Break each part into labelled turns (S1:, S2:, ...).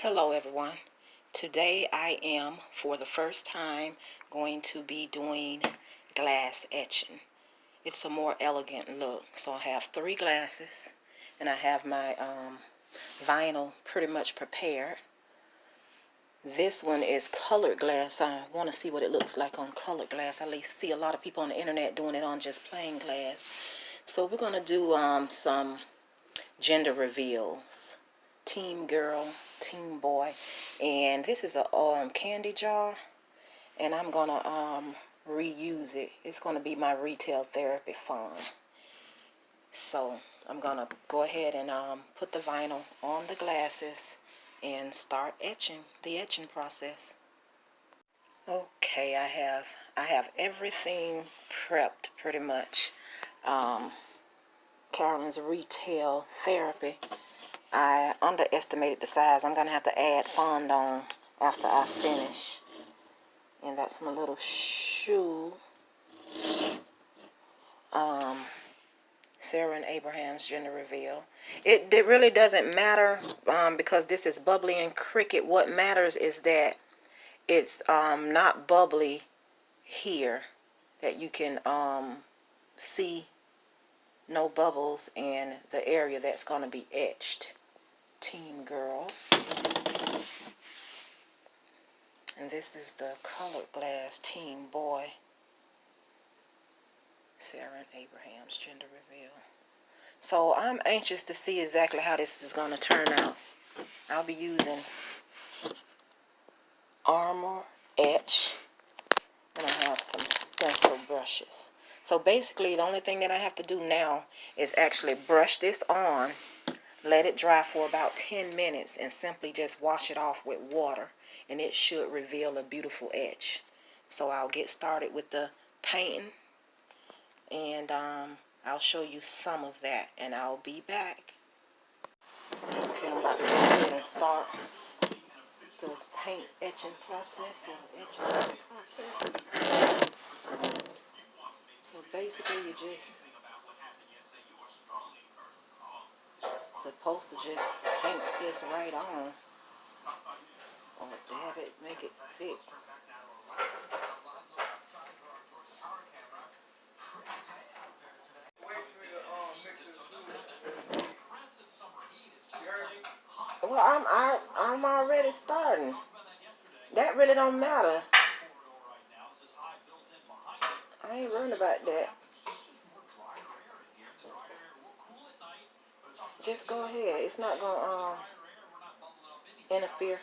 S1: Hello everyone. Today I am for the first time going to be doing glass etching. It's a more elegant look. So I have 3 glasses and I have my vinyl pretty much prepared. This one is colored glass. I want to see what it looks like on colored glass. I at least see a lot of people on the internet doing it on just plain glass. So we're going to do some gender reveals. Team girl, team boy, and this is a candy jar, and I'm gonna reuse it. It's gonna be my retail therapy fund. So I'm gonna go ahead and put the vinyl on the glasses and start etching, the etching process. Okay, I have everything prepped pretty much. Carolyn's retail therapy, I underestimated the size. I'm going to have to add fond on after I finish. And that's my little shoe. Sarah and Abraham's gender reveal. It really doesn't matter because this is bubbly and cricket. What matters is that it's not bubbly here. That you can see no bubbles in the area that's going to be etched. Team girl. And this is the colored glass team boy. Sarah and Abraham's gender reveal. So I'm anxious to see exactly how this is going to turn out. I'll be using Armor Etch, and I have some stencil brushes. So basically the only thing that I have to do now is actually brush this on, let it dry for about 10 minutes, and simply just wash it off with water, and it should reveal a beautiful etch. So I'll get started with the painting, and I'll show you some of that, and I'll be back. Okay, I'm about to go ahead and start the paint etching process. So basically you just supposed to just paint this right on, or dab it, make it thick. Well, I'm already starting. That really don't matter. I ain't worried about that. Just go ahead. It's not gonna interfere.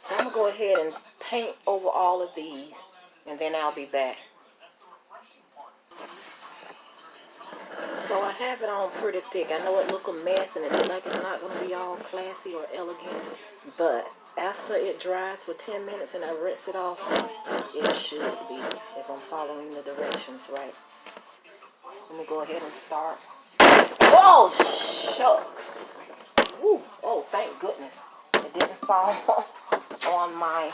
S1: So I'm gonna go ahead and paint over all of these, and then I'll be back. So I have it on pretty thick. I know it look a mess and it look like it's not going to be all classy or elegant, but after it dries for 10 minutes and I rinse it off, it should be, if I'm following the directions right. Let me go ahead and start. Oh, shucks. Woo. Oh, thank goodness. It didn't fall on my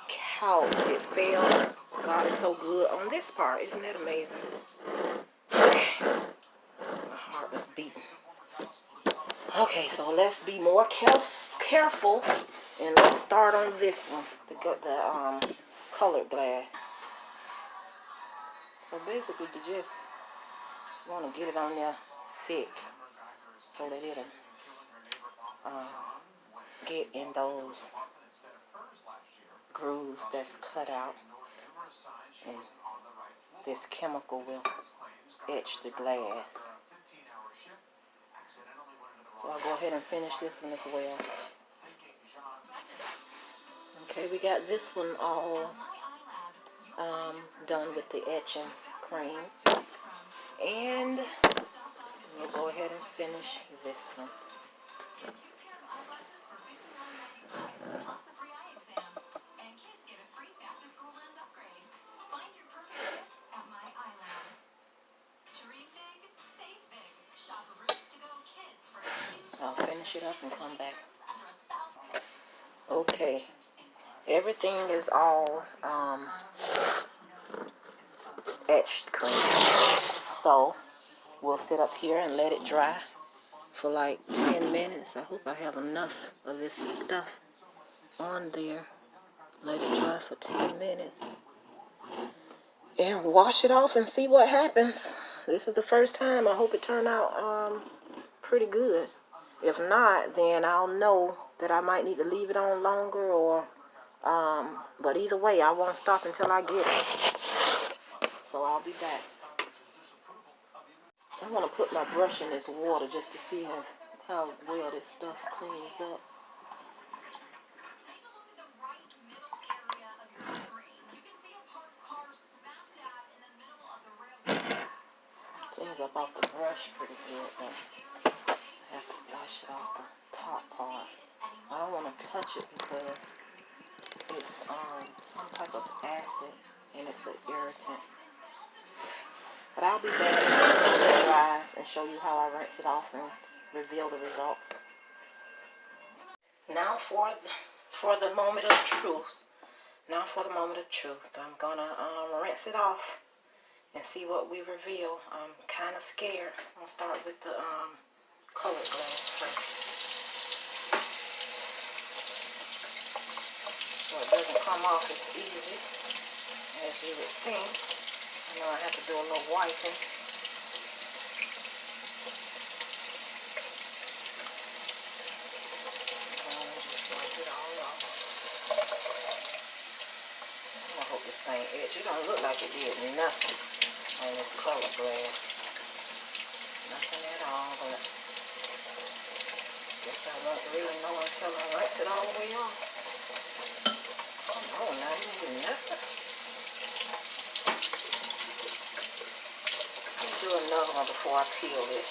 S1: couch. It fell. God is so good on this part. Isn't that amazing? My heart was beating. Okay, so let's be more careful, and let's start on this one, the colored glass. So basically, you just want to get it on there thick so that it'll get in those grooves that's cut out, and this chemical will etch the glass. So I'll go ahead and finish this one as well. Okay, we got this one all done with the etching cream. And we'll go ahead and finish this one. I'll finish it up and come back. Okay, everything is all etched cream. So we'll sit up here and let it dry for like 10 minutes. I hope I have enough of this stuff on there. Let it dry for 10 minutes. And wash it off and see what happens. This is the first time. I hope it turned out pretty good. If not, then I'll know that I might need to leave it on longer, or but either way, I won't stop until I get it. So I'll be back. I want to put my brush in this water just to see how well this stuff cleans up. Cleans up off the brush pretty good, but I have to wash it off the top part. I don't want to touch it because it's some type of acid and it's an irritant. But I'll be back when it dries and show you how I rinse it off and reveal the results. Now for the moment of truth. I'm gonna rinse it off and see what we reveal. I'm kind of scared. I'm gonna start with the colored glass first, so it doesn't come off as easy as you would think. I know I have to do a little wiping. Just wipe it all off. I hope this thing etched. It don't look like it did nothing on this color glass. Nothing at all, but guess I won't really know until I rinse it all the way off. Come on now, you didn't do nothing. Let's do another one before I peel it.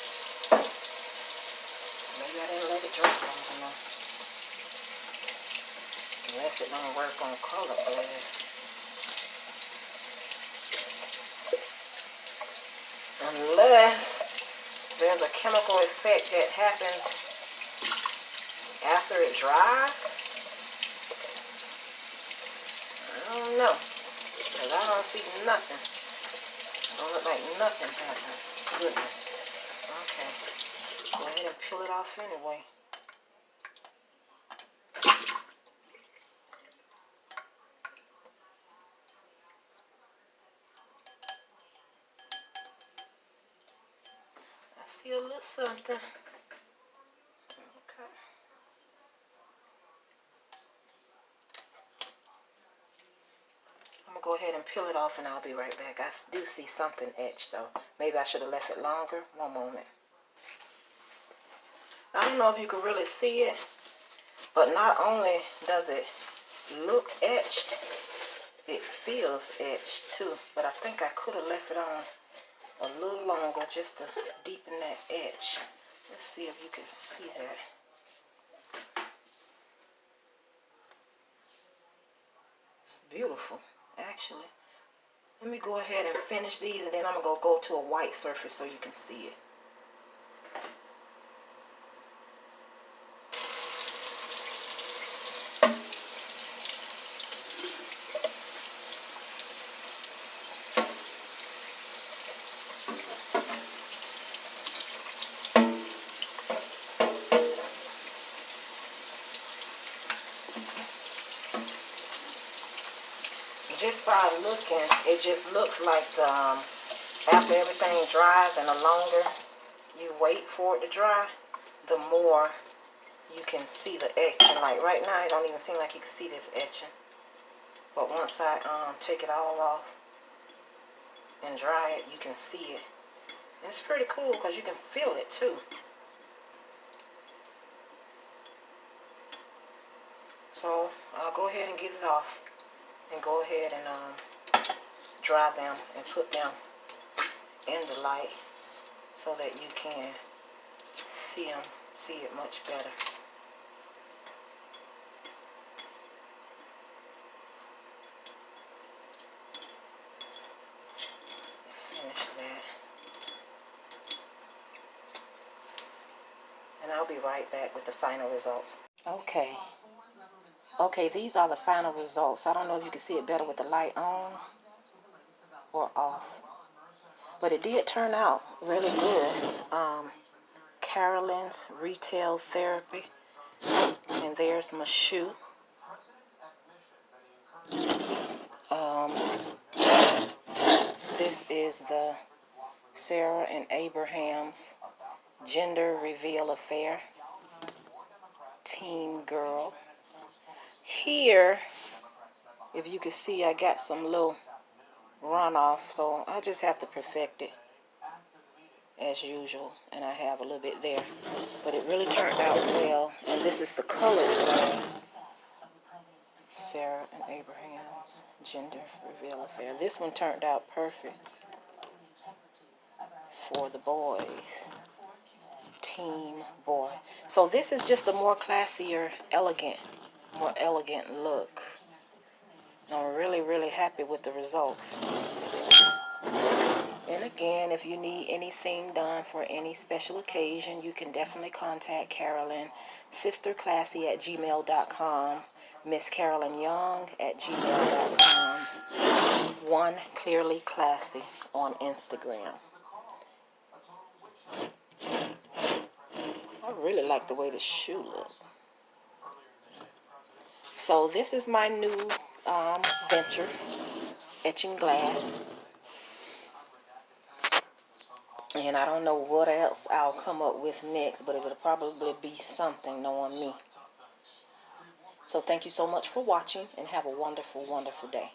S1: Maybe I didn't let it dry long enough. Unless it don't work on color glass. Unless there's a chemical effect that happens after it dries. I don't know, because I don't see nothing. Don't look like nothing happened. Goodness. Okay. Go ahead and peel it off anyway. I see a little something. Okay. I'm going to go ahead and peel it off and I'll be right back. I do see something etched though. Maybe I should have left it longer. One moment. I don't know if you can really see it, but not only does it look etched, it feels etched too. But I think I could have left it on a little longer just to deepen that etch. Let's see if you can see that. It's beautiful, actually. Let me go ahead and finish these, and then I'm going to go to a white surface so you can see it. Just by looking, it just looks like after everything dries and the longer you wait for it to dry, the more you can see the etching. Like right now, it don't even seem like you can see this etching. But once I take it all off and dry it, you can see it. And it's pretty cool because you can feel it too. So I'll go ahead and get it off. And go ahead and dry them and put them in the light so that you can see it much better. Finish that. And I'll be right back with the final results. Okay, these are the final results. I don't know if you can see it better with the light on or off. But it did turn out really good. Carolyn's Retail Therapy. And there's my shoe. This is the Sarah and Abraham's Gender Reveal Affair. Teen Girl. Here, if you can see, I got some little runoff, so I just have to perfect it as usual, and I have a little bit there, but it really turned out well. And this is the colored glass. Sarah and Abraham's Gender Reveal Affair. This one turned out perfect for the boys. Teen boy. So this is just a more classier, more elegant look. I'm really happy with the results. And again, if you need anything done for any special occasion, you can definitely contact Carolyn, sisterclassy@gmail.com, Miss Carolyn Young @gmail.com, One Clearly Classy on Instagram. I really like the way the shoe looks. So this is my new venture, etching glass. And I don't know what else I'll come up with next, but it'll probably be something, knowing me. So thank you so much for watching, and have a wonderful, wonderful day.